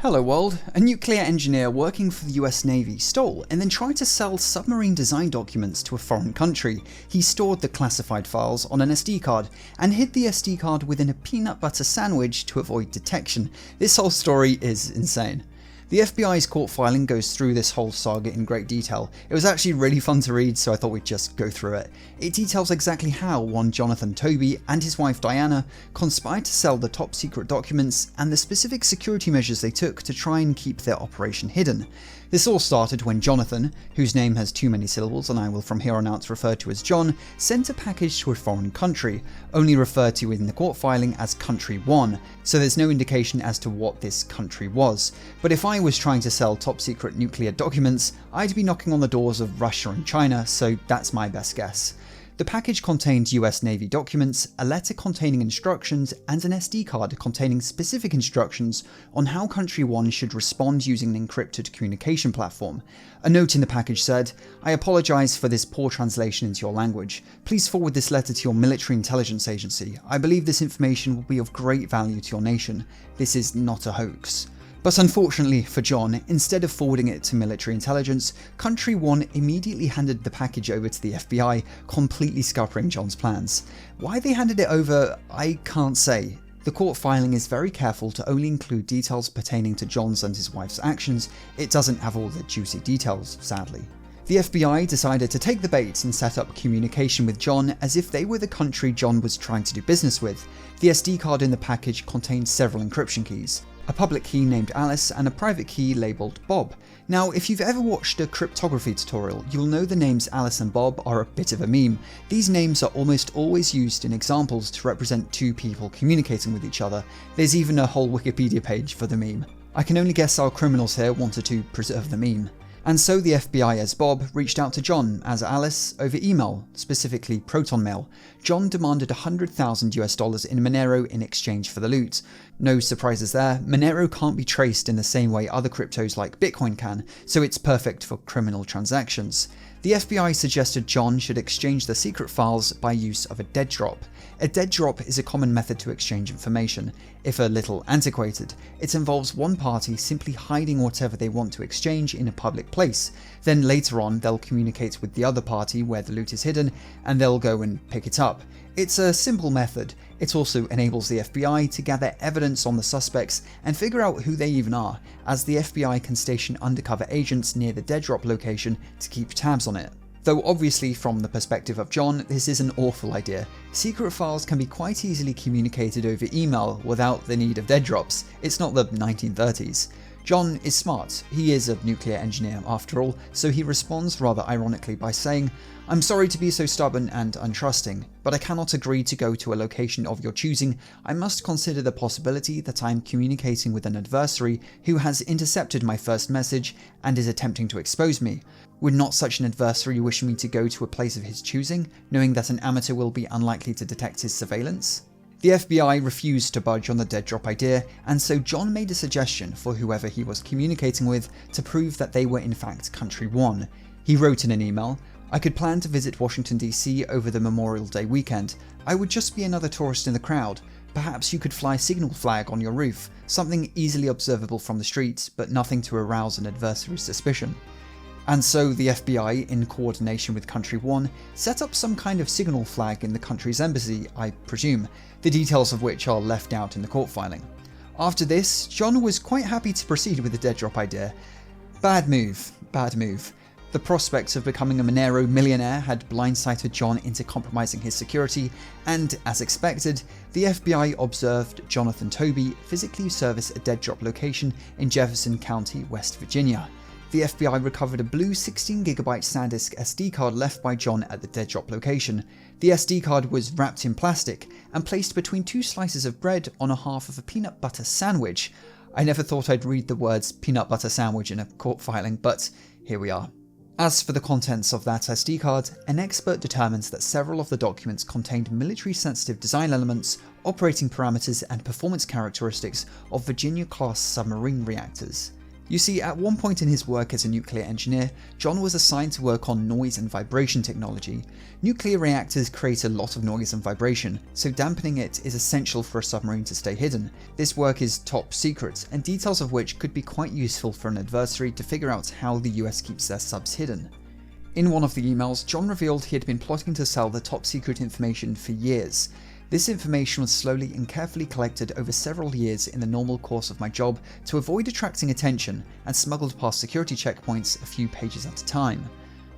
Hello world, a nuclear engineer working for the US Navy stole and then tried to sell submarine design documents to a foreign country. He stored the classified files on an SD card and hid the SD card within a peanut butter sandwich to avoid detection. This whole story is insane. The FBI's court filing goes through this whole saga in great detail. It was actually really fun to read, so I thought we'd just go through it. It details exactly how one Jonathan Toby and his wife Diana conspired to sell the top secret documents and the specific security measures they took to try and keep their operation hidden. This all started when Jonathan, whose name has too many syllables and I will from here on out refer to as John, sent a package to a foreign country, only referred to in the court filing as Country 1, so there's no indication as to what this country was. But if I was trying to sell top secret nuclear documents, I'd be knocking on the doors of Russia and China, so that's my best guess. The package contained US Navy documents, a letter containing instructions, and an SD card containing specific instructions on how Country 1 should respond using an encrypted communication platform. A note in the package said, "I apologize for this poor translation into your language. Please forward this letter to your military intelligence agency. I believe this information will be of great value to your nation. This is not a hoax." But unfortunately for John, instead of forwarding it to military intelligence, Country 1 immediately handed the package over to the FBI, completely scuppering John's plans. Why they handed it over, I can't say. The court filing is very careful to only include details pertaining to John's and his wife's actions. It doesn't have all the juicy details, sadly. The FBI decided to take the bait and set up communication with John as if they were the country John was trying to do business with. The SD card in the package contained several encryption keys. A public key named Alice and a private key labelled Bob. Now, if you've ever watched a cryptography tutorial, you'll know the names Alice and Bob are a bit of a meme. These names are almost always used in examples to represent two people communicating with each other. There's even a whole Wikipedia page for the meme. I can only guess our criminals here wanted to preserve the meme. And so the FBI as Bob reached out to John as Alice over email, specifically Proton Mail. John demanded $100,000 in Monero in exchange for the loot. No surprises there, Monero can't be traced in the same way other cryptos like Bitcoin can, so it's perfect for criminal transactions. The FBI suggested John should exchange the secret files by use of a dead drop. A dead drop is a common method to exchange information. If a little antiquated, it involves one party simply hiding whatever they want to exchange in a public place. Then later on, they'll communicate with the other party where the loot is hidden, and they'll go and pick it up. It's a simple method. It also enables the FBI to gather evidence on the suspects and figure out who they even are, as the FBI can station undercover agents near the dead drop location to keep tabs on it. Though obviously from the perspective of John, this is an awful idea. Secret files can be quite easily communicated over email without the need of dead drops. It's not the 1930s. John is smart. He is a nuclear engineer after all, so he responds rather ironically by saying, "I'm sorry to be so stubborn and untrusting, but I cannot agree to go to a location of your choosing. I must consider the possibility that I am communicating with an adversary who has intercepted my first message and is attempting to expose me. Would not such an adversary wish me to go to a place of his choosing, knowing that an amateur will be unlikely to detect his surveillance?" The FBI refused to budge on the dead drop idea, and so John made a suggestion for whoever he was communicating with to prove that they were in fact Country 1. He wrote in an email, "I could plan to visit Washington DC over the Memorial Day weekend. I would just be another tourist in the crowd. Perhaps you could fly a signal flag on your roof, something easily observable from the street, but nothing to arouse an adversary's suspicion." And so the FBI, in coordination with Country 1, set up some kind of signal flag in the country's embassy, I presume, the details of which are left out in the court filing. After this, John was quite happy to proceed with the dead drop idea. Bad move, bad move. The prospects of becoming a Monero millionaire had blindsided John into compromising his security, and as expected, the FBI observed Jonathan Toby physically service a dead drop location in Jefferson County, West Virginia. The FBI recovered a blue 16GB SanDisk SD card left by John at the dead drop location. The SD card was wrapped in plastic and placed between two slices of bread on a half of a peanut butter sandwich. I never thought I'd read the words peanut butter sandwich in a court filing, but here we are. As for the contents of that SD card, an expert determines that several of the documents contained military-sensitive design elements, operating parameters, and performance characteristics of Virginia-class submarine reactors. You see, at one point in his work as a nuclear engineer, John was assigned to work on noise and vibration technology. Nuclear reactors create a lot of noise and vibration, so dampening it is essential for a submarine to stay hidden. This work is top secret, and details of which could be quite useful for an adversary to figure out how the US keeps their subs hidden. In one of the emails, John revealed he had been plotting to sell the top secret information for years. This information was slowly and carefully collected over several years in the normal course of my job to avoid attracting attention, and smuggled past security checkpoints a few pages at a time.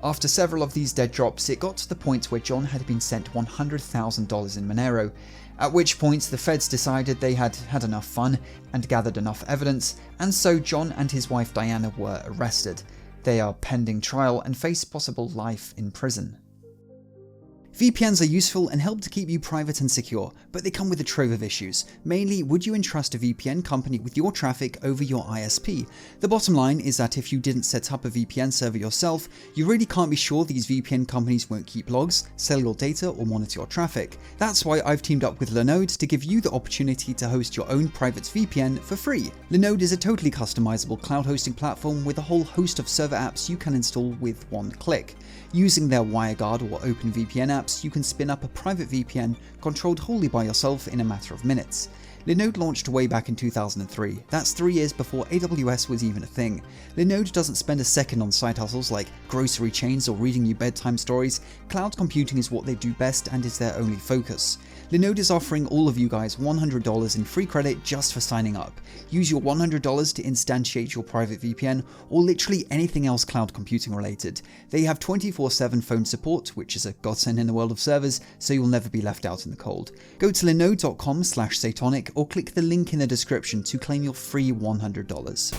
After several of these dead drops, it got to the point where John had been sent $100,000 in Monero, at which point the feds decided they had had enough fun and gathered enough evidence, and so John and his wife Diana were arrested. They are pending trial and face possible life in prison. VPNs are useful and help to keep you private and secure, but they come with a trove of issues. Mainly, would you entrust a VPN company with your traffic over your ISP? The bottom line is that if you didn't set up a VPN server yourself, you really can't be sure these VPN companies won't keep logs, sell your data, or monitor your traffic. That's why I've teamed up with Linode to give you the opportunity to host your own private VPN for free. Linode is a totally customizable cloud hosting platform with a whole host of server apps you can install with one click. Using their WireGuard or OpenVPN apps, you can spin up a private VPN controlled wholly by yourself in a matter of minutes. Linode launched way back in 2003, that's 3 years before AWS was even a thing. Linode doesn't spend a second on side hustles like grocery chains or reading you bedtime stories. Cloud computing is what they do best and is their only focus. Linode is offering all of you guys $100 in free credit just for signing up. Use your $100 to instantiate your private VPN or literally anything else cloud computing related. They have 24/7 phone support, which is a godsend in the world of servers, so you'll never be left out in the cold. Go to linode.com/Satonic or click the link in the description to claim your free $100.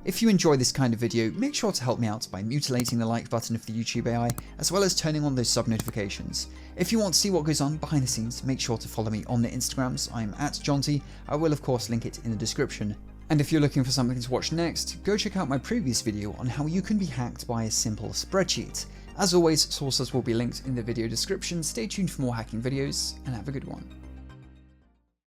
If you enjoy this kind of video, make sure to help me out by mutilating the like button of the YouTube AI, as well as turning on those sub notifications. If you want to see what goes on behind the scenes, make sure to follow me on the Instagrams. I'm @Jonty. I will of course link it in the description. And if you're looking for something to watch next, go check out my previous video on how you can be hacked by a simple spreadsheet. As always, sources will be linked in the video description. Stay tuned for more hacking videos, and have a good one.